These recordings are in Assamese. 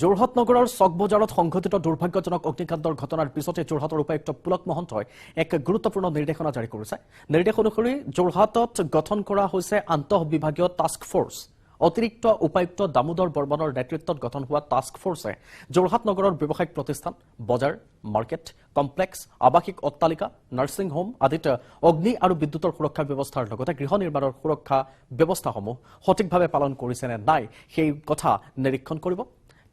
যোৰহাট নগৰৰ চক বজাৰত সংঘটিত দুৰ্ভাগ্যজনক অগ্নিকাণ্ডৰ ঘটনাৰ পিছতে যোৰহাটৰ উপায়ুক্ত পুলক মহন্তই এক গুৰুত্বপূৰ্ণ নিৰ্দেশনা জাৰি কৰিছে। নিৰ্দেশ অনুসৰি যোৰহাটত গঠন কৰা হৈছে আন্তঃবিভাগীয় টাস্ক ফোৰ্স। অতিৰিক্ত উপায়ুক্ত দামোদৰ বৰ্মনৰ নেতৃত্বত গঠন হোৱা টাস্ক ফোৰ্সে যোৰহাট নগৰৰ ব্যৱসায়িক প্ৰতিষ্ঠান, বজাৰ, মাৰ্কেট কমপ্লেক্স, আৱাসিক অট্টালিকা, নাৰ্ছিং হোম আদিত অগ্নি আৰু বিদ্যুতৰ সুৰক্ষা ব্যৱস্থাৰ লগতে গৃহ নিৰ্মাণৰ সুৰক্ষা ব্যৱস্থাসমূহ সঠিকভাৱে পালন কৰিছে নে নাই সেই কথা নিৰীক্ষণ কৰিব।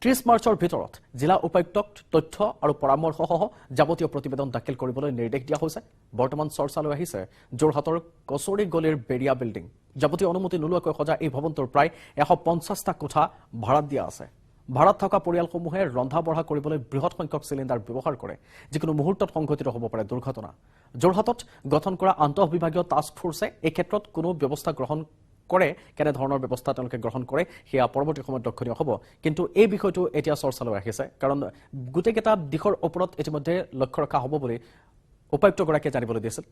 30 মাৰ্চৰ ভিতৰত জিলা উপায়ুক্তক তথ্য আৰু পৰামৰ্শসহ যাৱতীয় প্ৰতিবেদন দাখিল কৰিবলৈ নিৰ্দেশ দিয়া হৈছে। বৰ্তমান চৰ্চালৈ আহিছে যোৰহাটৰ কচৰি গলিৰ বেৰিয়া বিল্ডিং। যাৱতীয় অনুমতি নোলোৱাকৈ সজা এই ভৱনটোৰ প্ৰায় 150টা কোঠা ভাড়াত দিয়া আছে। ভাড়াত থকা পৰিয়ালসমূহে ৰন্ধা বঢ়া কৰিবলৈ বৃহৎ সংখ্যক চিলিণ্ডাৰ ব্যৱহাৰ কৰে। যিকোনো মুহূৰ্তত সংঘটিত হ'ব পাৰে দুৰ্ঘটনা। যোৰহাটত গঠন কৰা আন্তঃবিভাগীয় টাস্ক ফোৰ্সে এই ক্ষেত্ৰত কোনো ব্যৱস্থা গ্ৰহণ কৰে, কেনে ধৰণৰ ব্যৱস্থা তেওঁলোকে গ্ৰহণ কৰে সেয়া পৰৱৰ্তী সময়ত লক্ষণীয় হ'ব। কিন্তু এই বিষয়টো এতিয়া চৰ্চালৈ আহিছে, কাৰণ গোটেইকেইটা দিশৰ ওপৰত ইতিমধ্যে লক্ষ্য ৰখা হ'ব বুলি উপায়ুক্তগৰাকীয়ে জানিবলৈ দিছিল।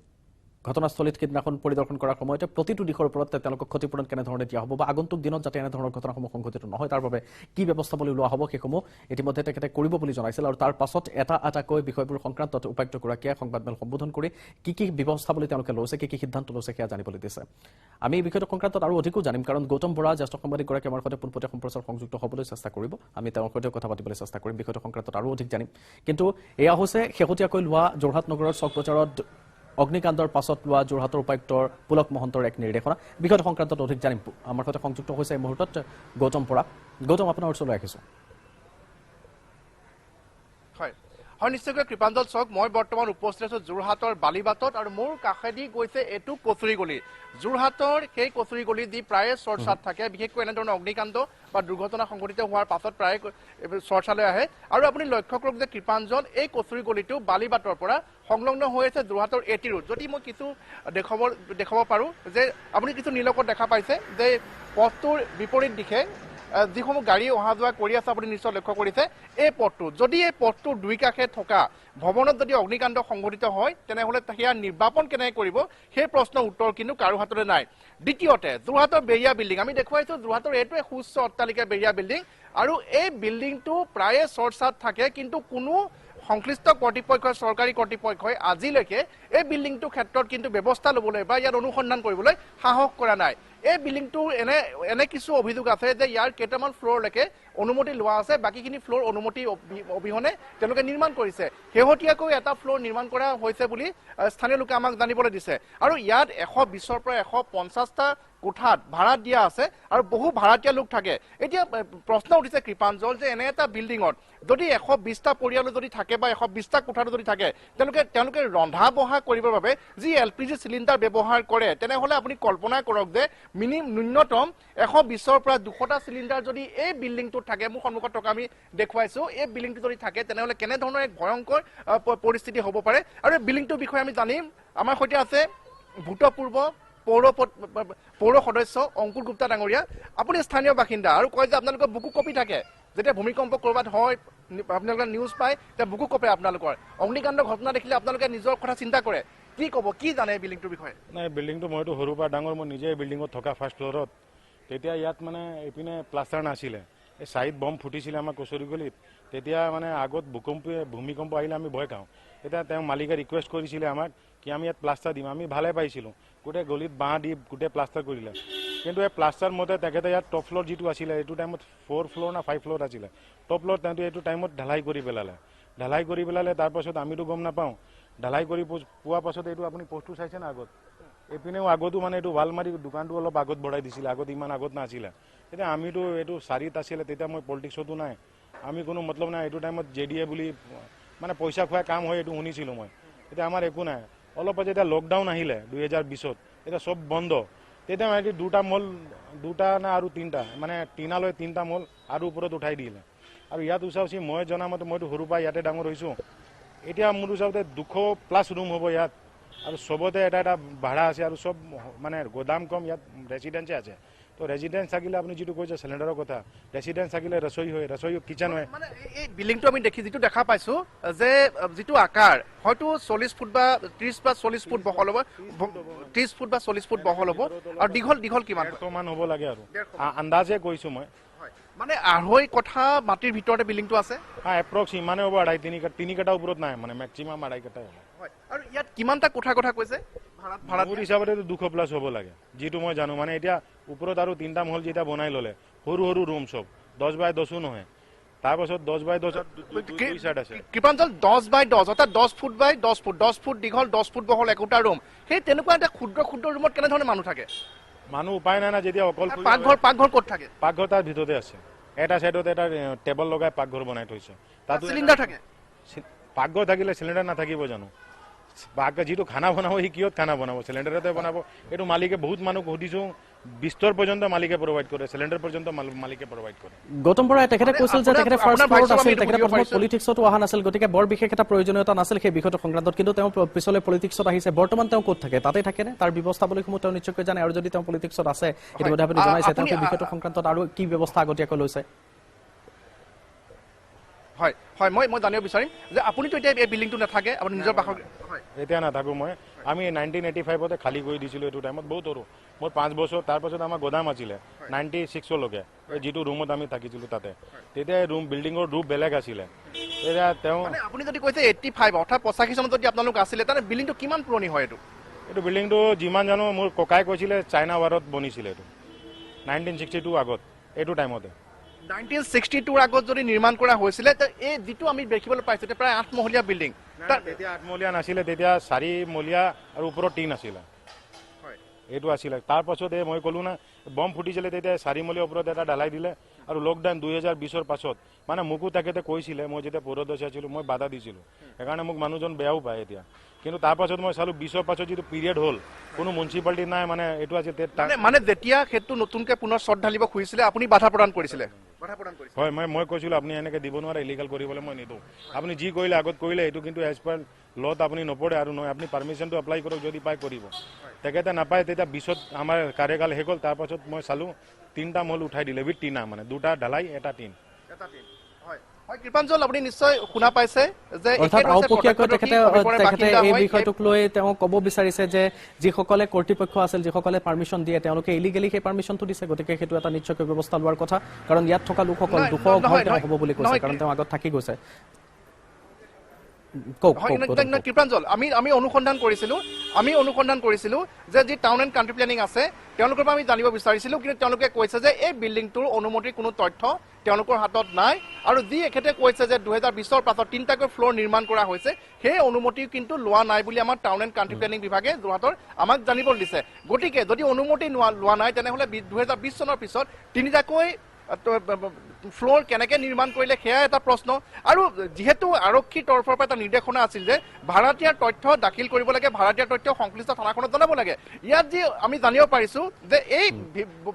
ঘটনাস্থলীত সিদিনাখন পৰিদৰ্শন কৰাৰ সময়তে প্ৰতিটো দিশৰ ওপৰত তেওঁলোকক ক্ষতিপূৰণ কেনেধৰণে দিয়া হ'ব বা আগন্তুক দিনত যাতে এনেধৰণৰ ঘটনাসমূহ সংঘটিত নহয় তাৰ বাবে কি ব্যৱস্থা বুলি লোৱা হ'ব সেইসমূহ ইতিমধ্যে তেখেতে কৰিব বুলি জনাইছিল। আৰু তাৰ পাছত এটা এটাকৈ বিষয়বোৰ সংক্ৰান্তত উপায়ুক্তগৰাকীয়ে সংবাদমেল সম্বোধন কৰি কি ব্যৱস্থা বুলি তেওঁলোকে লৈছে, কি সিদ্ধান্ত লৈছে সেয়া জানিবলৈ দিছে। আমি এই বিষয়টো সংক্ৰান্তত আৰু অধিকো জানিম, কাৰণ গৌতম বৰা জ্যেষ্ঠ সাংবাদিকগৰাকী আমাৰ সৈতে পোনপটীয়া সম্প্ৰচাৰ সংযুক্ত হ'বলৈ চেষ্টা কৰিব। আমি তেওঁৰ সৈতে কথা পাতিবলৈ চেষ্টা কৰিম, বিষয়টো সংক্ৰান্তত আৰু অধিক জানিম। কিন্তু এয়া হৈছে শেহতীয়াকৈ লোৱা যোৰহাট নগৰৰ চক বজাৰত অগ্নিকাণ্ডৰ পাছত লোৱা যোৰহাটৰ উপায়ুক্তৰ পুলক মহন্তৰ এক নিৰ্দেশনা। বিষয়টো সংক্ৰান্তত অধিক জানিম। আমাৰ সৈতে সংযুক্ত হৈছে এই মুহূৰ্তত গৌতম বৰা। গৌতম, আপোনাৰ ওচৰলৈ আহিছোঁ। হয়, নিশ্চয়কৈ কৃপাঞ্জল চক। মই বৰ্তমান উপস্থিত আছো যোৰহাটৰ বালিবাটত, আৰু মোৰ কাষেদি গৈছে এইটো কচুৰি গলি। যোৰহাটৰ সেই কচুৰি গলি যি প্ৰায়ে চৰ্চাত থাকে, বিশেষকৈ এনেধৰণৰ অগ্নিকাণ্ড বা দুৰ্ঘটনা সংঘটিত হোৱাৰ পাছত প্ৰায়ে চৰ্চালৈ আহে। আৰু আপুনি লক্ষ্য কৰক যে কৃপাঞ্জল, এই কচুৰি গলিটো বালিবাটৰ পৰা সংলগ্ন হৈ আছে যোৰহাটৰ এটি ৰোড। যদি মই কিছু দেখাব পাৰোঁ যে আপুনি কিছু নীলকত দেখা পাইছে যে পথটোৰ বিপৰীত দিশে যিসমূহ গাড়ী অহা যোৱা কৰি আছে, আপুনি নিশ্চয় লক্ষ্য কৰিছে এই পথটো। যদি এই পথটোৰ দুই কাষে থকা ভৱনত যদি অগ্নিকাণ্ড সংঘটিত হয় তেনেহ'লে সেয়া নিৰ্বাপন কেনেকৈ কৰিব সেই প্ৰশ্নৰ উত্তৰ কিন্তু কাৰো হাততে নাই। দ্বিতীয়তে, যোৰহাটৰ বেৰিয়া বিল্ডিং আমি দেখুৱাইছোঁ। যোৰহাটৰ এইটোৱে সুউচ্চ অট্টালিকা বেৰিয়া বিল্ডিং, আৰু এই বিল্ডিংটো প্ৰায়ে চৰ্চাত থাকে, কিন্তু কোনো সংশ্লিষ্ট কৰ্তৃপক্ষই, চৰকাৰী কৰ্তৃপক্ষই আজিলৈকে এই বিল্ডিংটোৰ ক্ষেত্ৰত কিন্তু ব্যৱস্থা ল'বলৈ বা ইয়াত অনুসন্ধান কৰিবলৈ সাহস কৰা নাই। এই বিল্ডিংটোৰ এনে কিছু অভিযোগ আছে যে ইয়াৰ কেইটামান ফ্ল'ৰলৈকে অনুমতি লোৱা আছে, বাকীখিনি ফ্ল'ৰ অনুমতি অবিহনে তেওঁলোকে নিৰ্মাণ কৰিছে। শেহতীয়াকৈ এটা ফ্ল'ৰ নিৰ্মাণ কৰা হৈছে বুলি স্থানীয় লোকে আমাক জানিবলৈ দিছে। আৰু ইয়াত 120ৰ পৰা 150টা কোঠাত ভাড়াত দিয়া আছে, আৰু বহু ভাড়াতীয়া লোক থাকে। এতিয়া প্ৰশ্ন উঠিছে কৃপাঞ্জল, যে এনে এটা বিল্ডিঙত যদি 120টা পৰিয়ালো যদি থাকে বা 120টা কোঠাটো যদি থাকে, তেওঁলোকে ৰন্ধা বঢ়া কৰিবৰ বাবে যি LPG চিলিণ্ডাৰ ব্যৱহাৰ কৰে, তেনেহ'লে আপুনি কল্পনা কৰক যে ন্যূনতম 120ৰ পৰা 200টা চিলিণ্ডাৰ যদি এই বিল্ডিংটোত থাকে, মোৰ সন্মুখত থকা আমি দেখুৱাইছোঁ, এই বিল্ডিংটো যদি থাকে তেনেহ'লে কেনেধৰণৰ এক ভয়ংকৰ পৰিস্থিতি হ'ব পাৰে। আৰু এই বিল্ডিংটোৰ বিষয়ে আমি জানিম। আমাৰ সৈতে আছে ভূতপূৰ্ব পৌৰ সদস্য অংকুৰ গুপ্তা ডাঙৰীয়া। আপুনি স্থানীয় বাসিন্দা, আৰু কয় যে আপোনালোকৰ বুকু কপি থাকে, যেতিয়া ভূমিকম্প ক'ৰবাত হয় আপোনালোকে নিউজ পায় তেতিয়া বুকু কপে আপোনালোকৰ। অগ্নিকাণ্ড ঘটনা দেখিলে আপোনালোকে নিজৰ কথা চিন্তা কৰে। কি ক'ব, কি জানে এই বিল্ডিংটোৰ বিষয়ে? নাই, বিল্ডিংটো মইতো সৰুৰ পৰা ডাঙৰ, মই নিজে বিল্ডিঙত থকা ফাৰ্ষ্ট ফ্ল'ৰত। তেতিয়া ইয়াত মানে এইপিনে প্লাষ্টাৰ নাছিলে, এই চাইড বম্ব ফুটিছিলে আমাৰ কচুৰি গলিত। তেতিয়া মানে আগত ভূমিকম্প আহিলে আমি ভয় খাওঁ। তেতিয়া তেওঁ মালিকে ৰিকুৱেষ্ট কৰিছিলে আমাক কি আমি ইয়াত প্লাষ্টাৰ দিম। আমি ভালে পাইছিলোঁ, গোটেই গলিত বাঁহ দি গোটেই প্লাষ্টাৰ কৰিলে। কিন্তু এই প্লাষ্টাৰ মতে তেখেতে ইয়াত টপ ফ্ল'ৰ যিটো আছিলে, এইটো টাইমত 4 ফ্ল'ৰ না 5 ফ্ল'ৰ আছিলে। টপ ফ্ল'ৰ তেওঁ এইটো টাইমত ঢালাই কৰি পেলালে। তাৰপাছত আমিতো গম নাপাওঁ। ঢালাই কৰি পোৱাৰ পাছত এইটো আপুনি পষ্টটো চাইছে না আগত, এইপিনেও আগতো মানে এইটো ৱাল মাৰি দোকানটো অলপ আগত বঢ়াই দিছিলে, আগত ইমান আগত নাছিলে। তেতিয়া আমিতো এইটো 4ত আছিলে, তেতিয়া মই পলিটিক্সতো নাই, আমি কোনো মতলব নাই। এইটো টাইমত JDA বুলি মানে পইচা খোৱা কাম হয়, এইটো শুনিছিলোঁ মই। এতিয়া আমাৰ একো নাই। অলপ যেতিয়া লকডাউন আহিলে 2020ত, এতিয়া চব বন্ধ। তেতিয়া মানে দুটা না আৰু 3টা মানে টিনালৈ 3টা মল আৰু ওপৰত উঠাই দিলে। আৰু ইয়াত উচাওচি মই জনামতে, মইতো সৰুৰ পৰা ইয়াতে ডাঙৰ হৈছোঁ। এতিয়া মোৰ ওচৰতে 200+ ৰুম হ'ব ইয়াত, আৰু চবতে এটা ভাড়া আছে, আৰু চব মানে গোদাম কম, ইয়াত ৰেচিডেঞ্চে আছে। তো ৰেজিডেঞ্চ থাকিলে আপুনি যিটো কৈছে চিলিণ্ডাৰৰ কথা, ৰেজিডেঞ্চ থাকিলে ৰচৈ হয়, ৰচৈ কিচেন হয়। মানে এই বিল্ডিংটো আমি যিটো দেখা পাইছো যে যিটো আকাৰ হয়তো 40 ফুট বা 30 বা 40 ফুট বহল হ'ব, 30 ফুট বা 40 ফুট বহল হ'ব, আৰু দীঘল কিমান 150 মান হ'ব লাগে আৰু আন্দাজে কৈছো মই। মানে 2.5 কঠা মাটিৰ ভিতৰতে বিল্ডিংটো আছে। এপ্ৰক্স ইমানে হ'ব, 2.5 তিনি কাটা ওপৰত নাই, মানে মেক্সিমাম 2.5 কাটাই হ'ব। আৰু ইয়াত কিমানটা কোঠা কৈছে ভাড়া? মোৰ হিচাপতে 200 প্লাছ হ'ব লাগে, যিটো মই জানো। মানে এতিয়া ওপৰত আৰু 3টা মহল যেতিয়া বনাই ল'লে, সৰু সৰু ৰুম চব 10 বাই 10 নহয়, তাৰপাছত 10 বাই 10 দুই চাইড আছে। কৃপাঞ্জল 10 বাই 10 অৰ্থাৎ 10 ফুট বাই 10 ফুট, 10 ফুট দীঘল 10 ফুট বহল একোটা ৰুম। সেই তেনেকুৱা এটা ক্ষুদ্ৰ ৰুমত কেনেধৰণে মানুহ থাকে? মানুহ উপায় নাই না, যেতিয়া অকল পাকঘৰ ক'ত থাকে? পাকঘৰ তাৰ ভিতৰতে আছে, এটা চাইডত এটা টেবল লগাই পাকঘৰ বনাই থৈছে। তাত চিলিণ্ডাৰ থাকে? পাকঘৰ থাকিলে চিলিণ্ডাৰ নাথাকিব জানো? যিটো খানা বনাব সি কিহত খানা বনাব? চিলিণ্ডাৰতে বনাব। এইটো মালিকে বহুত মানুহক সুধিছো, বিস্তৰ পৰ্যন্ত মালিকে প্ৰভাইড কৰে, চিলিণ্ডাৰ পৰ্যন্ত মালিকে প্ৰভাইড কৰে। গৌতম বৰাই তেখেতে কৈছিল যে তেখেতে ফাৰ্ষ্ট ফ্ল'ৰত আছিল, তেখেতে প্ৰথমে পাৰিছোঁ। পলিটিক্সতো অহা নাছিল, গতিকে বৰ বিশেষ এটা প্ৰয়োজনীয়তা নাছিল সেই বিষয়টো সংক্ৰান্তত, কিন্তু তেওঁ পিছলৈ পলিটিক্সত আহিছে। বৰ্তমান তেওঁ ক'ত থাকে? তাতে থাকেনে? তাৰ ব্যৱস্থাৱলীসমূহ তেওঁ নিশ্চয়কৈ জানে, আৰু যদি তেওঁ পলিটিক্সত আছে ইতিমধ্যে আপুনি জনাইছে, তেওঁ সেই বিষয়টো সংক্ৰান্তত আৰু কি ব্যৱস্থা আগতীয়াকৈ লৈছে? হয় হয়, মই জানিব বিচাৰিম যে আপুনিতো এতিয়া এই বিল্ডিংটো নাথাকে, আপুনি নিজৰ বাসগৃহ। এতিয়া নাথাকো মই। আমি 1985তে খালী কৰি দিছিলোঁ। এইটো টাইমত বহুত সৰু, মোৰ 5 বছৰ। তাৰপাছত আমাৰ গোদাম আছিলে 96লৈকে, যিটো ৰুমত আমি থাকিছিলোঁ তাতে। তেতিয়া বিল্ডিঙৰ ৰূপ বেলেগ আছিলে। এতিয়া তেওঁ আপুনি যদি কৈছে 85 অৰ্থাৎ 85 চনত যদি আপোনালোক আছিলে, তাতে বিল্ডিংটো কিমান পুৰণি হয়? এইটো বিল্ডিংটো যিমান জানো মোৰ ককাই কৈছিলে চাইনা ৱাৰত বনিছিলে এইটো, 1962 আগত, এইটো টাইমতে। 1962 আগত যদি নিৰ্মাণ কৰা হৈছিলে, এই যিটো আমি দেখিবলৈ পাইছোঁ প্ৰায় 8 মহলীয়া বিল্ডিং। তেতিয়া 8 মহলীয়া নাছিলে, তেতিয়া 4 মহলীয়া আৰু ওপৰত 3 আছিলে। এইটো আছিলে। তাৰপাছত মই ক'লো না, বম ফুটিছিলে, তেতিয়া 4 মহলীয়া ওপৰত এটা ঢালাই দিলে। আৰু লকডাউন 2020ৰ পাছত মানে মোকো তেখেতে কৈছিলে, মই যেতিয়া পৌৰদৰ্শী আছিলোঁ মই বাধা দিছিলোঁ, সেইকাৰণে মোক মানুহজন বেয়াও পায় এতিয়া। কিন্তু তাৰপাছত মই চালোঁ 20ৰ পাছত যিটো পিৰিয়ড হ'ল, কোনো মিউনিচিপালিটি নাই, মানে এইটো আছিল মানে যেতিয়া সেইটো নতুনকৈ পুনৰ চৰ্ট ঢালিব খুজিছিলে আপুনি বাধা প্ৰদান কৰিছিলে? হয়, মই কৈছিলোঁ আপুনি এনেকৈ দিব নোৱাৰে, ইলিগাল কৰিবলৈ মই নিদিওঁ। আপুনি যি কৰিলে আগত কৰিলে, এইটো কিন্তু এজ পাৰ লত আপুনি নপৰে, আৰু নহয় আপুনি পাৰ্মিশ্যনটো এপ্লাই কৰক, যদি পাই কৰিব। তেখেতে নাপায়, তেতিয়া 20ত আমাৰ কাৰ্যকাল শেষ হ'ল। তাৰপাছত মই চালোঁ 3টা মহল উঠাই দিলে, উইথ টিনা, মানে 2টা ঢালাই, এটা টিন। কৃপাঞ্জল, আপুনি নিশ্চয় শুনা পাইছে যে অৰ্থাৎ আওপকীয়াকৈ তেখেতে এই বিষয়টোক লৈ তেওঁ ক'ব বিচাৰিছে যে যিসকলে কৰ্তৃপক্ষ আছিল, যিসকলে পাৰ্মিশ্যন দিয়ে, তেওঁলোকে ইলিগেলি সেই পাৰ্মিশ্যনটো দিছে, গতিকে সেইটো এটা নিশ্চয়কৈ ব্যৱস্থা লোৱাৰ কথা, কাৰণ ইয়াত থকা লোকসকল 200 ঘৰ তেওঁ হ'ব বুলি কৈছে, কাৰণ তেওঁ আগত থাকি গৈছে। কৃপাঞ্জল, আমি অনুসন্ধান কৰিছিলোঁ যে যি টাউন এণ্ড কাণ্ট্ৰি প্লেনিং আছে তেওঁলোকৰ পৰা আমি জানিব বিচাৰিছিলোঁ, কিন্তু তেওঁলোকে কৈছে যে এই বিল্ডিংটোৰ অনুমতিৰ কোনো তথ্য তেওঁলোকৰ হাতত নাই। আৰু যি এখেতে কৈছে যে 2020ৰ পাছত 3টাকৈ ফ্ল'ৰ নিৰ্মাণ কৰা হৈছে, সেই অনুমতি কিন্তু লোৱা নাই বুলি আমাৰ টাউন এণ্ড কাণ্ট্ৰি প্লেনিং বিভাগে যোৰহাটৰ আমাক জানিবলৈ দিছে। গতিকে যদি অনুমতি লোৱা নাই, তেনেহ'লে 2020 চনৰ পিছত 3টাকৈ ফ্ল'ৰ কেনেকৈ নিৰ্মাণ কৰিলে সেয়া এটা প্ৰশ্ন। আৰু যিহেতু আৰক্ষীৰ তৰফৰ পৰা এটা নিৰ্দেশনা আছিল যে ভাড়াতীয়াৰ তথ্য দাখিল কৰিব লাগে, ভাড়াতীয়াৰ তথ্য সংশ্লিষ্ট থানাখনত জনাব লাগে। ইয়াত যি আমি জানিব পাৰিছোঁ যে এই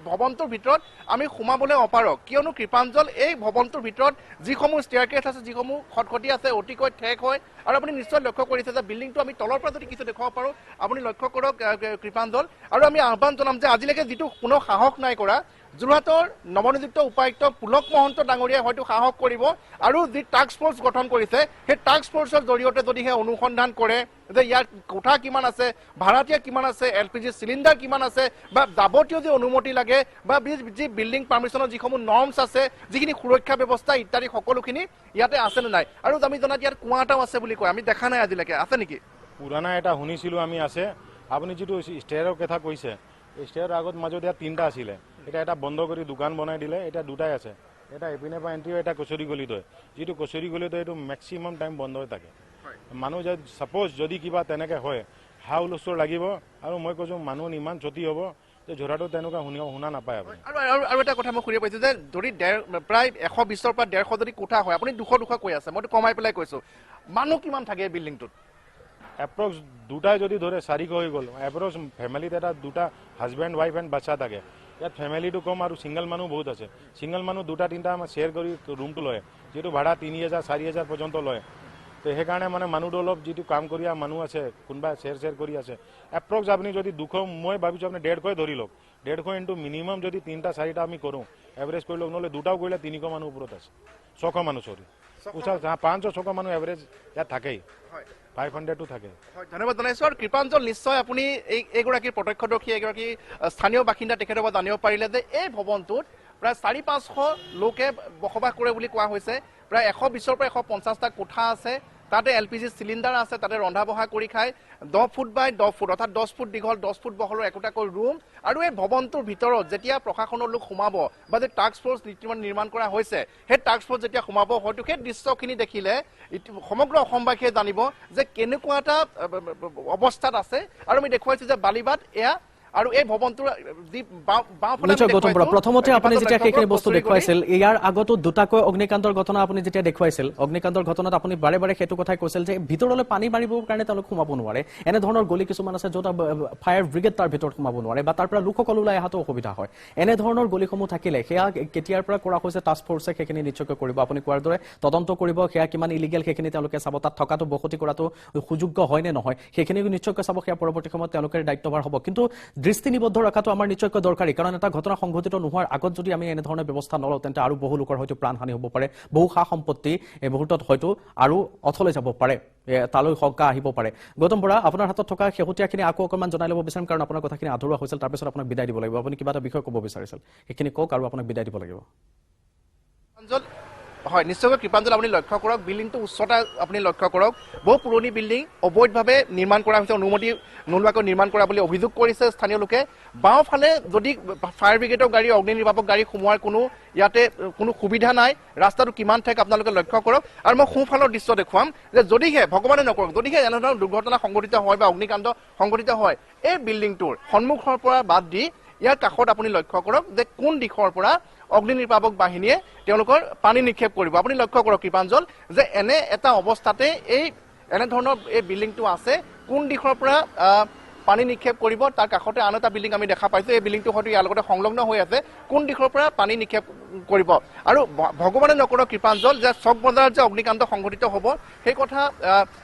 ভৱনটোৰ ভিতৰত আমি সোমাবলৈ অপাৰক, কিয়নো কৃপাঞ্জল এই ভৱনটোৰ ভিতৰত যিসমূহ ষ্টেয়াৰকেছ আছে, যিসমূহ খটখটি আছে, অতিকৈ ঠেক হয়। আৰু আপুনি নিশ্চয় লক্ষ্য কৰিছে যে বিল্ডিংটো আমি তলৰ পৰা যদি কিছু দেখুৱাব পাৰোঁ, আপুনি লক্ষ্য কৰক কৃপাঞ্জল। আৰু আমি আহ্বান জনাম যে আজিলৈকে যিটো কোনো সাহস নাই কৰা, যোৰহাটৰ নৱনিযুক্ত উপায়ুক্ত পুলক মহন্ত ডাঙৰীয়াই হয়তো সাহস কৰিব, আৰু যি টাস্ক ফ'ৰ্চ গঠন কৰিছে সেই টাস্ক ফ'ৰ্চৰ জৰিয়তে যদিহে অনুসন্ধান কৰে যে ইয়াৰ কোঠা কিমান আছে, ভাড়াতীয়া কিমান আছে, LPG চিলিণ্ডাৰ কিমান আছে, বা যাৱতীয় যি অনুমতি লাগে, বা যি বিল্ডিং পাৰ্মিশ্যনৰ যিসমূহ নৰ্মছ আছে, যিখিনি সুৰক্ষা ব্যৱস্থা ইত্যাদি সকলোখিনি ইয়াতে আছেনে নাই। আৰু আমি জনাত ইয়াত কুঁৱা এটাও আছে বুলি কয়, আমি দেখা নাই আজিলৈকে, আছে নেকি? পুৰণা এটা শুনিছিলোঁ আমি আছে। আপুনি যিটো ষ্টেয়াৰৰ কথা কৈছে, ষ্টেয়াৰৰ আগত মাজত ইয়াত 3টা আছিলে, এতিয়া এটা বন্ধ কৰি দোকান বনাই দিলে, এতিয়া 2টাই আছে। এটা এপিনে পৰা এণ্ট্ৰি হয়, এটা কচুৰি গলিত হয়। যিটো কচুৰি গলিত হয় এইটো মেক্সিমাম টাইম বন্ধ হৈ থাকে। মানুহ ছাপ'জ যদি কিবা তেনেকৈ হয়, হাও হুলস্থুল লাগিব, আৰু মই কৈছোঁ মানুহৰ ইমান ক্ষতি হ'ব যে যোৰহাটত তেনেকুৱা শুনা নাপায় আপুনি। আৰু এটা কথা মই শুনিব পাইছোঁ যে যদি প্ৰায় 120ৰ পৰা 150 যদি কোঠা হয়, আপুনি 200 কৈ আছে, মইতো কমাই পেলাই কৈছোঁ, মানুহ কিমান থাকে এই বিল্ডিংটোত? এপ্ৰক্স 2টাই যদি ধৰে 400 হৈ গ'ল। এপ্ৰক্স ফেমিলিত এটা 2টা হাজবেণ্ড ৱাইফ এণ্ড বাচ্চা থাকে। ইয়াত ফেমিলিটো কম, আৰু ছিংগল মানুহ বহুত আছে। ছিংগল মানুহ 2টা 3টা আমাৰ শ্বেয়াৰ কৰি ৰুমটো লয়, যিটো ভাড়া 3000 4000 পৰ্যন্ত লয়। তো সেইকাৰণে মানে মানুহটো অলপ যিটো কাম কৰি মানুহ আছে কোনোবা শ্বেয়াৰ কৰি আছে এপ্ৰক্স আপুনি যদি 200 মই ভাবিছোঁ আপুনি 150 ধৰি লওক 150 ইনটু মিনিমাম যদি 3-4টা আমি কৰোঁ এভাৰেজ কৰি লওক নহ'লে দুটাও কৰিলে 300 মানুহ ওপৰত আছে 600 মানুহ চৰি ওচৰ 500-600 মানুহ এভাৰেজ ইয়াত থাকেই 500টো থাকে ধন্যবাদ জনাইছোঁ আৰু কৃপাঞ্জল নিশ্চয় আপুনি এইগৰাকী প্ৰত্যক্ষদৰ্শী এগৰাকী স্থানীয় বাসিন্দা তেখেতৰ পৰা জানিব পাৰিলে যে এই ভৱনটোত প্ৰায় 400-500 লোকে বসবাস কৰে বুলি কোৱা হৈছে প্ৰায় 120ৰ পৰা 150টা কোঠা আছে তাতে LPG চিলিণ্ডাৰ আছে তাতে ৰন্ধা বঢ়া কৰি খায় 10 ফুট বাই 10 ফুট অৰ্থাৎ 10 ফুট দীঘল 10 ফুট বহলৰ একোটাকৈ ৰুম আৰু এই ভৱনটোৰ ভিতৰত যেতিয়া প্ৰশাসনৰ লোক সোমাব বা যে টাস্ক ফ'ৰ্চ নিৰ্মাণ কৰা হৈছে সেই টাস্ক ফ'ৰ্চ যেতিয়া সোমাব হয়তো সেই দৃশ্যখিনি দেখিলে সমগ্ৰ অসমবাসীয়ে জানিব যে কেনেকুৱা এটা অৱস্থাত আছে আৰু আমি দেখুৱাইছোঁ যে বালিবাট এয়া আৰু এই ভৱনটোৰ প্ৰথমতে আপুনি যেতিয়া সেইখিনি বস্তু দেখুৱাইছিল ইয়াৰ আগতো দুটাকৈ অগ্নিকাণ্ডৰ ঘটনা আপুনি যেতিয়া দেখুৱাইছিল অগ্নিকাণ্ডৰ ঘটনাত আপুনি বাৰে বাৰে সেইটো কথাই কৈছিল যে ভিতৰলৈ পানী মাৰিবৰ কাৰণে তেওঁলোক সোমাব নোৱাৰে এনেধৰণৰ গলি কিছুমান আছে য'ত ফায়াৰ ব্ৰিগেড তাৰ ভিতৰত সোমাব নোৱাৰে বা তাৰ পৰা লোকসকল ওলাই অহাটো অসুবিধা হয় এনেধৰণৰ গলিসমূহ থাকিলে সেয়া কেতিয়াৰ পৰা কৰা হৈছে টাস্ক ফ'ৰ্চে সেইখিনি নিশ্চয়কৈ কৰিব আপুনি কোৱাৰ দৰে তদন্ত কৰিব সেয়া কিমান ইলিগেল সেইখিনি তেওঁলোকে চাব তাত থকাটো বসতি কৰাটো সুযোগ্য হয় নে নহয় সেইখিনি নিশ্চয়কৈ চাব সেয়া পৰৱৰ্তী সময়ত তেওঁলোকৰ দায়িত্বভাৰ হ'ব কিন্তু দৃষ্টি নিবদ্ধ ৰখাটো আমাৰ নিশ্চয়কৈ দৰকাৰী কাৰণ এটা ঘটনা সংঘটিত নোহোৱাৰ আগত যদি আমি এনেধৰণৰ ব্যৱস্থা নলওঁ তেন্তে আৰু বহু লোকৰ হয়তো প্ৰাণহানি হ'ব পাৰে বহু সা সম্পত্তি এই মুহূৰ্তত হয়তো আৰু অথলে যাব পাৰে তালৈ শংকা আহিব পাৰে গৌতম বৰা আপোনাৰ হাতত থকা শেহতীয়াখিনি আকৌ অকণমান জনাই ল'ব বিচাৰিম কাৰণ আপোনাৰ কথাখিনি আধৰুৱা হৈছিল তাৰপিছত আপোনাক বিদায় দিব লাগিব আপুনি কিবা এটা বিষয় ক'ব বিচাৰিছিল সেইখিনি কওক আৰু আপোনাক বিদায় দিব লাগিব হয় নিশ্চয়কৈ কৃপাঞ্জল আপুনি লক্ষ্য কৰক বিল্ডিংটো উচ্চতা আপুনি লক্ষ্য কৰক বহু পুৰণি বিল্ডিং অবৈধভাৱে নিৰ্মাণ কৰা হৈছে অনুমতি নোলোৱাকৈ নিৰ্মাণ কৰা বুলি অভিযোগ কৰিছে স্থানীয় লোকে বাওঁফালে যদি ফায়াৰ ব্ৰিগেডৰ গাড়ী অগ্নি নিৰ্বাপক গাড়ী সোমোৱাৰ ইয়াতে কোনো সুবিধা নাই ৰাস্তাটো কিমান ঠাইক আপোনালোকে লক্ষ্য কৰক আৰু মই সোঁফালৰ দৃশ্য দেখুৱাম যে যদিহে ভগৱানে নকৰক যদিহে এনেধৰণৰ দুৰ্ঘটনা সংঘটিত হয় বা অগ্নিকাণ্ড সংঘটিত হয় এই বিল্ডিংটোৰ সন্মুখৰ পৰা বাদ দি ইয়াৰ কাষত আপুনি লক্ষ্য কৰক যে কোন দিশৰ পৰা অগ্নি নিৰ্বাপক বাহিনীয়ে তেওঁলোকৰ পানী নিক্ষেপ কৰিব আপুনি লক্ষ্য কৰক কৃপাঞ্জল যে এনে এটা অৱস্থাতে এনেধৰণৰ এই বিল্ডিংটো আছে কোন দিশৰ পৰা পানী নিক্ষেপ কৰিব তাৰ কাষতে আন এটা বিল্ডিং আমি দেখা পাইছোঁ এই বিল্ডিংটো হয়তো ইয়াৰ লগতে সংলগ্ন হৈ আছে কোন দিশৰ পৰা পানী নিক্ষেপ কৰিব আৰু ভগৱানে নকৰক কৃপাঞ্জল যে চক বজাৰত যে অগ্নিকাণ্ড সংঘটিত হ'ব সেই কথা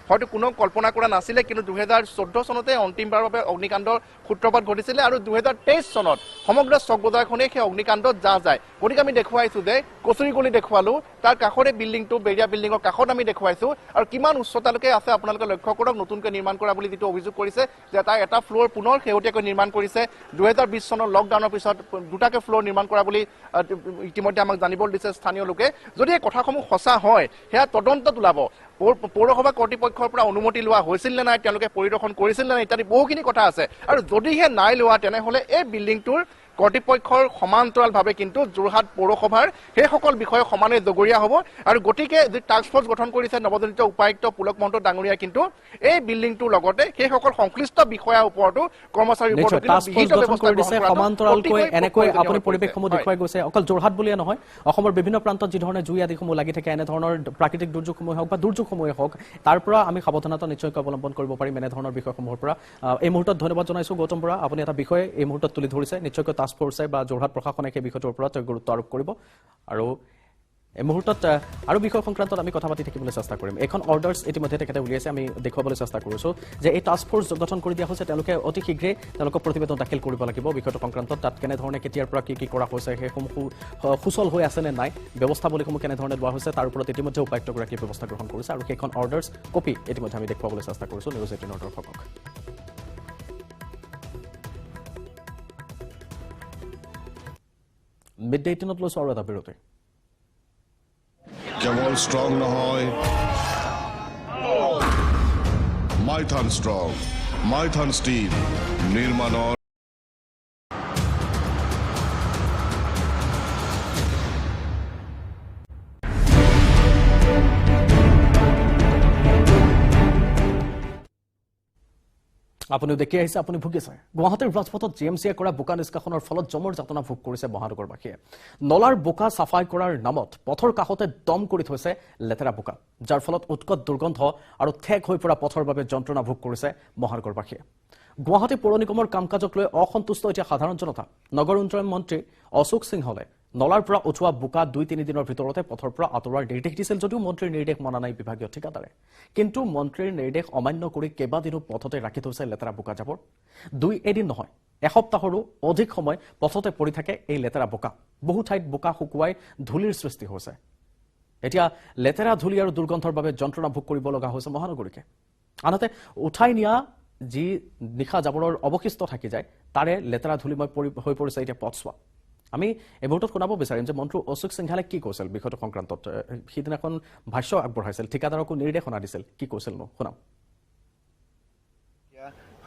হয়তো কোনো কল্পনা কৰা নাছিলে কিন্তু 2014 চনতে অন্তিমবাৰৰ বাবে অগ্নিকাণ্ডৰ সূত্ৰপাত ঘটিছিলে আৰু 2023 চনত সমগ্ৰ চক বজাৰখনেই সেই অগ্নিকাণ্ডত যায় গতিকে আমি দেখুৱাইছোঁ যে কচুৰিগুলি দেখুৱালোঁ তাৰ কাষৰে বিল্ডিংটো বেৰিয়া বিল্ডিঙৰ কাষত আমি দেখুৱাইছোঁ আৰু কিমান উচ্চতালৈকে আছে আপোনালোকে লক্ষ্য কৰক নতুনকৈ নিৰ্মাণ কৰা বুলি যিটো অভিযোগ কৰিছে যে তাৰ এটা ফ্ল'ৰ পুনৰ শেহতীয়াকৈ নিৰ্মাণ কৰিছে 2020 চনৰ লকডাউনৰ পিছত দুটাকৈ ফ্ল'ৰ নিৰ্মাণ কৰা বুলি ইতিমধ্যে আমাক জানিবলৈ দিছে স্থানীয় লোকে যদি এই কথাসমূহ সঁচা হয় সেয়া তদন্তত ওলাব পৌৰসভা কৰ্তৃপক্ষৰ পৰা অনুমতি লোৱা হৈছিল নে নাই তেওঁলোকে পৰিদৰ্শন কৰিছিল নে নাই ইত্যাদি বহুখিনি কথা আছে আৰু যদিহে নাই লোৱা তেনেহ'লে এই বিল্ডিংটোৰ কৰ্তৃপক্ষৰ সমান্তৰালভাৱে কিন্তু যোৰহাট পৌৰসভাৰ সেইসকল বিষয়ে সমানে জগৰীয়া হ'ব আৰু গতিকে যি টাস্ক ফ'ৰ্চ গঠন কৰিছে নৱজনিত উপায়ুক্ত পুলক মহন্ত ডাঙৰীয়াই কিন্তু এই বিল্ডিংটোৰ লগতে সেইসকল সংশ্লিষ্ট বিষয়াৰ ওপৰতো কৰ্মচাৰীৰ সমান্তৰালকৈ এনেকৈ আপুনি পৰিৱেশসমূহ দেখুৱাই গৈছে অকল যোৰহাট বুলিয়ে নহয় অসমৰ বিভিন্ন প্ৰান্তত যিধৰণে জুই আদিসমূহ লাগি থাকে এনেধৰণৰ প্ৰাকৃতিক দুৰ্যোগসমূহে হওক বা দুৰ্যোগসমূহে হওক তাৰ পৰা আমি সাৱধানতা নিশ্চয়কৈ অৱলম্বন কৰিব পাৰিম এনেধৰণৰ বিষয়সমূহৰ পৰা এই মুহূৰ্তত ধন্যবাদ জনাইছোঁ গৌতম বৰা আপুনি এটা বিষয় এই মুহূৰ্তত তুলি ধৰিছে নিশ্চয়কৈ টাস্ক ফ'ৰ্চে বা যোৰহাট প্ৰশাসনে সেই বিষয়টোৰ ওপৰত গুৰুত্ব আৰোপ কৰিব আৰু এই মুহূৰ্তত আৰু বিষয় সংক্ৰান্তত আমি কথা পাতি থাকিবলৈ চেষ্টা কৰিম এখন অৰ্ডাৰ্ছ ইতিমধ্যে তেখেতে উলিয়াইছে আমি দেখুৱাবলৈ চেষ্টা কৰিছোঁ যে এই টাস্ক ফ'ৰ্চ গঠন কৰি দিয়া হৈছে তেওঁলোকে অতি শীঘ্ৰে তেওঁলোকৰ প্ৰতিবেদন দাখিল কৰিব লাগিব বিষয়টো সংক্ৰান্তত তাত কেনেধৰণে কেতিয়াৰ পৰা কি কৰা হৈছে সেইসমূহ সুচল হৈ আছে নে নাই ব্যৱস্থাৱলীসমূহ কেনেধৰণে লোৱা হৈছে তাৰ ওপৰত ইতিমধ্যে উপায়ুক্তগৰাকীয়ে ব্যৱস্থা গ্ৰহণ কৰিছে আৰু সেইখন অৰ্ডাৰ্ছ কপি ইতিমধ্যে আমি দেখুৱাবলৈ চেষ্টা কৰিছোঁ নিউজ 18 দৰ্শকক মিড-ডে 18ত লৈছোঁ আৰু এটা বিৰতি কেৱল ষ্ট্ৰং নহয় মাইথান ষ্ট্ৰং মাইথান ষ্টিল নিৰ্মাণৰ আপুনিও দেখি আহিছে আপুনি ভুগিছে গুৱাহাটীৰ ৰাজপথত জিএমচিয়ে কৰা বোকা নিষ্কাশনৰ ফলত জমৰ যাতনা ভোগ কৰিছে মহানগৰবাসীয়ে নলাৰ বোকা চাফাই কৰাৰ নামত পথৰ কাষতে দম কৰি থৈছে লেতেৰা বোকা যাৰ ফলত উৎকট দুৰ্গন্ধ আৰু ঠেক হৈ পৰা পথৰ বাবে যন্ত্ৰণা ভোগ কৰিছে মহানগৰবাসীয়ে গুৱাহাটী পৌৰ নিগমৰ কাম কাজক লৈ অসন্তুষ্ট এতিয়া সাধাৰণ জনতা নগৰ উন্নয়ন মন্ত্ৰী অশোক সিংহলে নলাৰ পৰা উঠোৱা বোকা 2-3 দিনৰ ভিতৰতে পথৰ পৰা আঁতৰোৱাৰ নিৰ্দেশ দিছিল যদিও মন্ত্ৰীৰ নিৰ্দেশ মনা নাই বিভাগীয় ঠিকাদাৰে কিন্তু মন্ত্ৰীৰ নিৰ্দেশ অমান্য কৰি কেইবাদিনো পথতে ৰাখি থৈছে লেতেৰা বোকা জাবৰ 2 নহয় এসপ্তাহৰো অধিক সময় পথতে পৰি থাকে এই লেতেৰা বোকা বহু ঠাইত বোকা শুকুৱাই ধূলিৰ সৃষ্টি হৈছে এতিয়া লেতেৰা ধূলি আৰু দুৰ্গন্ধৰ বাবে যন্ত্ৰণা ভোগ কৰিব লগা হৈছে মহানগৰীকে আনহাতে উঠাই নিয়া যি নিশা জাবৰৰ অৱশিষ্ট থাকি যায় তাৰে লেতেৰা ধূলিময় হৈ পৰিছে এতিয়া পথছোৱা আমি এই মুহূৰ্তত শুনাব বিচাৰিম যে মন্ত্ৰী অশোক সিংহালে কি কৈছিল বিষয়টো সংক্ৰান্তত সিদিনাখন ভাষ্য আগবঢ়াইছিল ঠিকাদাৰকো নিৰ্দেশনা দিছিল কি কৈছিল শুনাম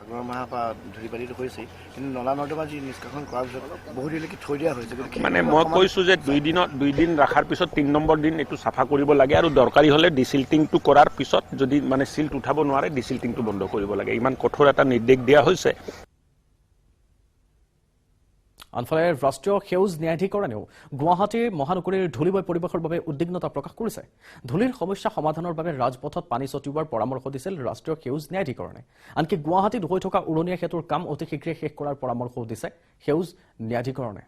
আগৰ মাহৰ পৰা ধূলি বালিটো হৈছে কিন্তু নলা নৰ্দমা যি নিষ্কাশন কৰাৰ পিছত বহুত দিনলৈকে থৈ দিয়া হৈছে মানে মই কৈছোঁ যে 2 দিন ৰখাৰ পিছত 3 নম্বৰ দিন এইটো চাফা কৰিব লাগে আৰু দৰকাৰী হ'লে ডিচিল্টিংটো কৰাৰ পিছত যদি মানে চিল্ট উঠাব নোৱাৰে ডিচিল্টিংটো বন্ধ কৰিব লাগে ইমান কঠোৰ এটা নিৰ্দেশ দিয়া হৈছে আনফালে ৰাষ্ট্ৰীয় সেউজ ন্যায়াধিকৰণেও গুৱাহাটীৰ মহানগৰীৰ ধূলিময় পৰিৱেশৰ বাবে উদ্বিগ্নতা প্ৰকাশ কৰিছে ধূলিৰ সমস্যা সমাধানৰ বাবে ৰাজপথত পানী ছটিওৱাৰ পৰামৰ্শ দিছিল ৰাষ্ট্ৰীয় সেউজ ন্যায়াধিকৰণে আনকি গুৱাহাটীত হৈ থকা উৰণীয়া সেতুৰ কাম অতি শীঘ্ৰে শেষ কৰাৰ পৰামৰ্শও দিছে সেউজ ন্যায়াধিকৰণে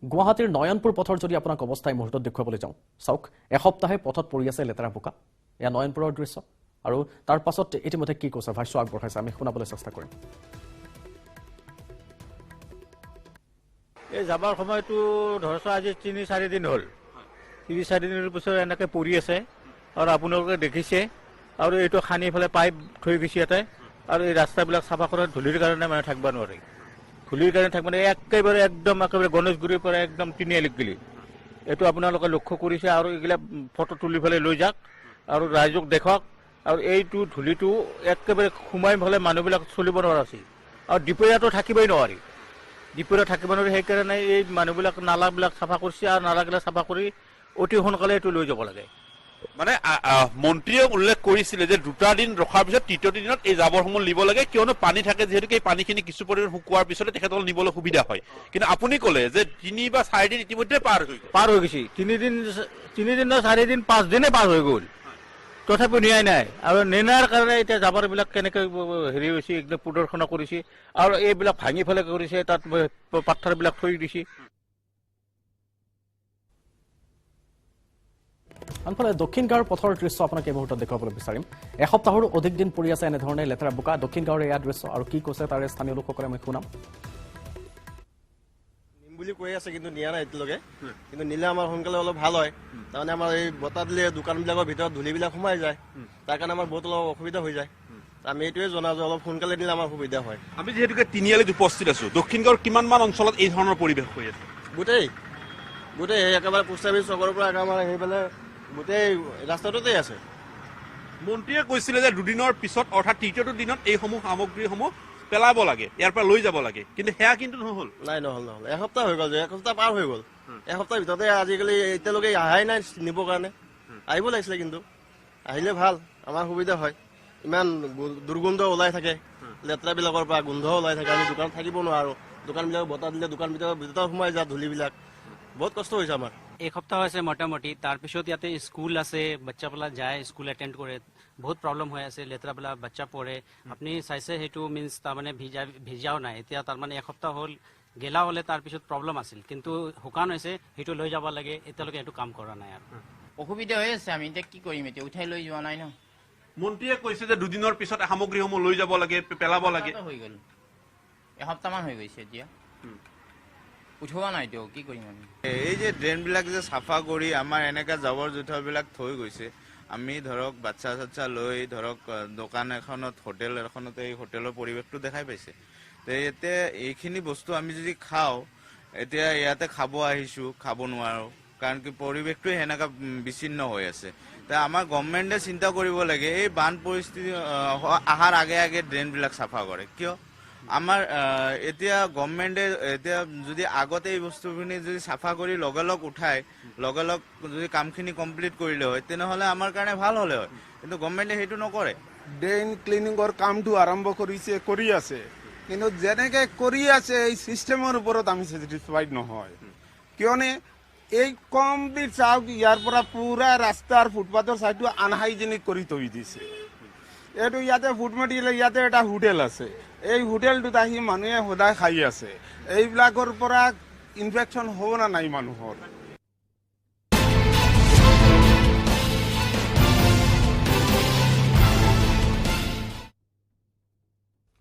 গুৱাহাটীৰ নয়নপুৰ পথৰ যদি আপোনাক অৱস্থা এই মুহূৰ্তত দেখুৱাবলৈ যাওঁ চাওক এসপ্তাহে পথত পৰি আছে লেতেৰা বোকা এয়া নয়নপুৰৰ দৃশ্য আৰু তাৰ পাছত ইতিমধ্যে কি কৈছে ভাষ্য আগবঢ়াইছে আমি শুনাবলৈ চেষ্টা কৰিম এই যাবৰ সময়টো ধৰছ আজি 3-4 দিন হ'ল 3-4 দিনৰ পিছত এনেকৈ পৰি আছে আৰু আপোনালোকে দেখিছে আৰু এইটো খানি ফেলে পাইপ থৈ গৈছে ইয়াতে আৰু এই ৰাস্তাবিলাক চাফা কৰাৰ ধূলিৰ কাৰণে মানে থাকিব নোৱাৰি ধূলিৰ কাৰণে থাকিব নোৱাৰি একেবাৰে একেবাৰে গণেশগুৰিৰ পৰা একদম তিনিআলিক গেলি এইটো আপোনালোকে লক্ষ্য কৰিছে আৰু এইগিলা ফটো তুলি ফেলে লৈ যাওক আৰু ৰাইজক দেখক আৰু এইটো ধূলিটো একেবাৰে সোমাই ফেলে মানুহবিলাক চলিব নোৱাৰা আছে আৰু দুপৰীয়াটো থাকিবই নোৱাৰি দুপৰীয়া থাকিব নোৱাৰি সেইকাৰণে এই মানুহবিলাক নালাবিলাক চাফা কৰিছে আৰু নালাগিলা চাফা কৰি অতি সোনকালে এইটো লৈ যাব লাগে মানে মন্ত্ৰীয়ে উল্লেখ কৰিছিলে যে 2 দিন ৰখাৰ পিছত 3য় দিনত এই জাবৰসমূহ নিব লাগে কিয়নো পানী থাকে যিহেতুকে এই পানীখিনি কিছু পৰিমাণ শুকুৱাৰ পিছতে তেখেতসকল নিবলৈ সুবিধা হয় কিন্তু আপুনি ক'লে যে 3 বা 4 দিন ইতিমধ্যে পাৰ হৈ গৈছে 3 দিন 4 দিন 5 দিনে পাৰ হৈ গ'ল তথাপিও নিয়াই নাই আৰু নিনাৰ কাৰণে এতিয়া জাবৰবিলাক কেনেকৈ হেৰি হৈছে একদম প্ৰদৰ্শন কৰিছে আৰু এইবিলাক ভাঙি ফেলে কৰিছে তাত পাথৰবিলাক থৈ দিছে আনফালে দক্ষিণ গাঁৱৰ পথৰ দৃশ্য আপোনাক এই মুহূৰ্তত দেখুৱাবলৈ বিচাৰিম এসপ্তাহৰো অধিক দিন পৰি আছে এনেধৰণে লেতেৰা বোকা দক্ষিণ গাঁৱৰ এয়া দৃশ্য আৰু কি কৈছে তাৰে স্থানীয় লোকসকলে আমি শুনাম নিম বুলি কৈ আছে কিন্তু নিয়া নাই এতিয়ালৈকে কিন্তু নিলে আমাৰ সোনকালে অলপ ভাল হয় তাৰমানে আমাৰ এই বতাহ দিলে দোকানবিলাকৰ ভিতৰত ধূলিবিলাক সোমাই যায় তাৰ কাৰণে আমাৰ বহুত অলপ অসুবিধা হৈ যায় আমি এইটোৱে জনাওঁ যে অলপ সোনকালে দিলে আমাৰ সুবিধা হয় আমি যিহেতুকে তিনিআলিত উপস্থিত আছো দক্ষিণ গাঁৱৰ কিমানমান অঞ্চলত এই ধৰণৰ পৰিৱেশ হৈ আছে গোটেই একেবাৰে পোষ্টাবি চকৰ পৰা আমাৰ সেইফালে গোটেই ৰাস্তাটোতে আছে মন্ত্ৰীয়ে কৈছিলে যে 2 দিনৰ পিছত অৰ্থাৎ 3য়টো দিনত এইসমূহ সামগ্ৰীসমূহ পেলাব লাগে ইয়াৰ পৰা লৈ যাব লাগে কিন্তু সেয়া কিন্তু নহ'ল নহ'ল এসপ্তাহ হৈ গ'ল যে এসপ্তাহ পাৰ হৈ গ'ল এসপ্তাহৰ ভিতৰতে আজিকালি এতিয়ালৈকে অহাই নাই নিবৰ কাৰণে আহিব লাগিছিলে কিন্তু আহিলে ভাল আমাৰ সুবিধা হয় ইমান দুৰ্গন্ধ ওলাই থাকে লেতেৰাবিলাকৰ পৰা গোন্ধ ওলাই থাকে আমি দোকানত থাকিব নোৱাৰোঁ দোকানবিলাক বতাহ দিলে দোকান ভিতৰত সোমাই যায় ধূলিবিলাক বহুত কষ্ট হৈছে আমাৰ এসপ্তাহ হৈছে মোটামুটি তাৰপিছত ইয়াতে স্কুল আছে বাচ্চাবিলাক যায় স্কুল এটেণ্ড কৰে বহুত প্ৰব্লেম হৈ আছে লেতেৰাবিলাক বাচ্চা পঢ়ে আপুনি চাইছে সেইটো মিনছ তাৰমানে ভিজাও নাই এতিয়া তাৰমানে এসপ্তাহ হ'ল গেলা হ'লে তাৰপিছত প্ৰব্লেম আছিল কিন্তু শুকান হৈছে সেইটো লৈ যাব লাগে এতিয়ালৈকে সেইটো কাম কৰা নাই আৰু অসুবিধা হৈ আছে আমি এতিয়া কি কৰিম এতিয়া উঠাই লৈ যোৱা নাই ন মন্ত্ৰীয়ে কৈছে যে 2 দিনৰ পিছত সামগ্ৰীসমূহ লৈ যাব লাগে পেলাব লাগে হৈ গ'ল এসপ্তাহমান হৈ গৈছে এতিয়া উঠোৱা নাই তো কি কৰিম আমি এই যে ড্ৰেইনবিলাক যে চাফা কৰি আমাৰ এনেকা জাবৰ জোথৰবিলাক থৈ গৈছে আমি ধৰক বাচ্চা চাচ্চা লৈ ধৰক দোকান এখনত হোটেল এখনত এই হোটেলৰ পৰিৱেশটো দেখাই পাইছে তো এতিয়া এইখিনি বস্তু আমি যদি খাওঁ এতিয়া ইয়াতে খাব আহিছোঁ খাব নোৱাৰোঁ কাৰণ কি পৰিৱেশটো সেনেকা বিচ্ছিন্ন হৈ আছে তা আমাৰ গভৰ্ণমেণ্টে চিন্তা কৰিব লাগে এই বান পৰিস্থিতি অহাৰ আগে আগে ড্ৰেইনবিলাক চাফা কৰে কিয় আমাৰ এতিয়া গভৰ্ণমেণ্টে এতিয়া যদি আগতে এই বস্তুখিনি যদি চাফা কৰি লগালগ উঠায় লগালগ যদি কামখিনি কমপ্লিট কৰিলে হয় তেনেহ'লে আমাৰ কাৰণে ভাল হ'লে হয় কিন্তু গভৰ্ণমেণ্টে সেইটো নকৰে ড্ৰেইন ক্লিনিঙৰ কামটো আৰম্ভ কৰি আছে কিন্তু যেনেকৈ কৰি আছে এই ছিষ্টেমৰ ওপৰত আমি ছেটিছফাইড নহয় কিয়নে এই কমপ্লিট চাওক ইয়াৰ পৰা পুৰা ৰাস্তাৰ ফুটপাথৰ চাইডটো আনহাইজেনিক কৰি থৈ দিছে এইটো ইয়াতে ফুড মাতিলে ইয়াতে এটা হোটেল আছে এই হোটেলটোত আহি মানুহে সদায় খাই আছে এইবিলাকৰ পৰা ইনফেকশ্যন হ'ব না নাই মানুহৰ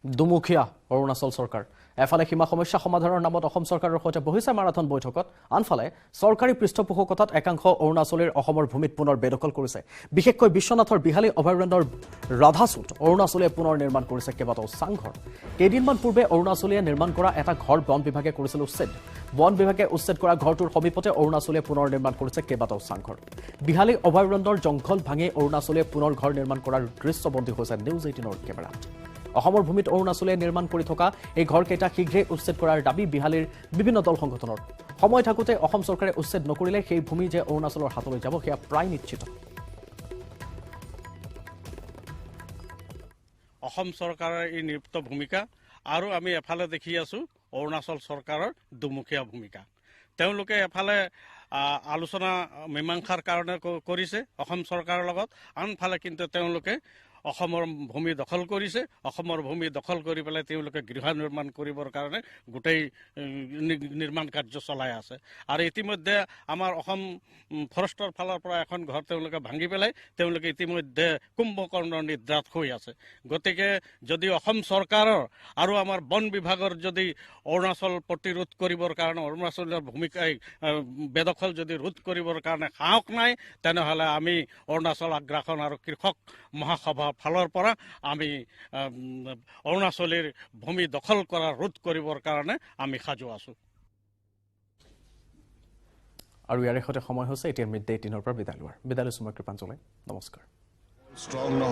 দুমুখীয়া অৰুণাচল চৰকাৰ এফালে সীমা সমস্যা সমাধানৰ নামত অসম চৰকাৰৰ সৈতে বহিছে মাৰাথন বৈঠকত আনফালে চৰকাৰী পৃষ্ঠপোষকতাত একাংশ অৰুণাচলীৰ অসমৰ ভূমিত পুনৰ বেদখল কৰিছে বিশেষকৈ বিশ্বনাথৰ বিহালী অভয়াৰণ্যৰ ৰাধাচুত অৰুণাচলীয়ে পুনৰ নিৰ্মাণ কৰিছে কেইবাটাও চাংঘৰ কেইদিনমান পূৰ্বে অৰুণাচলীয়ে নিৰ্মাণ কৰা এটা ঘৰ বন বিভাগে কৰিছিল উচ্ছেদ বন বিভাগে উচ্ছেদ কৰা ঘৰটোৰ সমীপতে অৰুণাচলীয়ে পুনৰ নিৰ্মাণ কৰিছে কেইবাটাও চাংঘৰ বিহালী অভয়াৰণ্যৰ জংঘল ভাঙি অৰুণাচলীয়ে পুনৰ ঘৰ নিৰ্মাণ কৰাৰ দৃশ্যবন্দী হৈছে নিউজ 18ৰ কেমেৰাত অসমৰ ভূমিত অৰুণাচলে নিৰ্মাণ কৰি থকা এই ঘৰকেইটা শীঘ্ৰেই উচ্ছেদ কৰাৰ দাবী বিহালীৰ বিভিন্ন দল সংগঠনৰ সময় থাকোঁতে অসম চৰকাৰে উচ্ছেদ নকৰিলে সেই ভূমি যে অৰুণাচলৰ হাতলৈ যাব সেয়া প্ৰায় নিশ্চিত অসম চৰকাৰৰ এই নিযুক্ত ভূমিকা আৰু আমি এফালে দেখি আছো অৰুণাচল চৰকাৰৰ দুমুখীয়া ভূমিকা তেওঁলোকে এফালে আলোচনা মীমাংসাৰ কাৰণে কৰিছে অসম চৰকাৰৰ লগত আনফালে কিন্তু তেওঁলোকে অসমৰ ভূমি দখল কৰিছে অসমৰ ভূমি দখল কৰি পেলাই তেওঁলোকে গৃহ নিৰ্মাণ কৰিবৰ কাৰণে গোটেই নিৰ্মাণ কাৰ্য চলাই আছে আৰু ইতিমধ্যে আমাৰ অসম ফৰেষ্টৰ ফালৰ পৰা এখন ঘৰ তেওঁলোকে ভাঙি পেলাই তেওঁলোকে ইতিমধ্যে কুম্ভকৰ্ণ নিদ্ৰাত হৈ আছে গতিকে যদি অসম চৰকাৰৰ আৰু আমাৰ বন বিভাগৰ যদি অৰুণাচল প্ৰতিৰোধ কৰিবৰ কাৰণে অৰুণাচলৰ ভূমিকা বেদখল যদি ৰোধ কৰিবৰ কাৰণে সাহস নাই তেনেহ'লে আমি অৰুণাচল আগ্ৰাসন আৰু কৃষক মহাসভা ফালৰ পৰা আমি অৰুণাচলীৰ ভূমি দখল কৰা ৰোধ কৰিবৰ কাৰণে আমি সাজু আছো আৰু ইয়াৰে সৈতে সময় হৈছে এতিয়া মিড ডে 3 পৰা বিদায় লোৱাৰ বিদায় লৈছো মই কৃপাঞ্জলি নমস্কাৰ ষ্ট্ৰং নহয়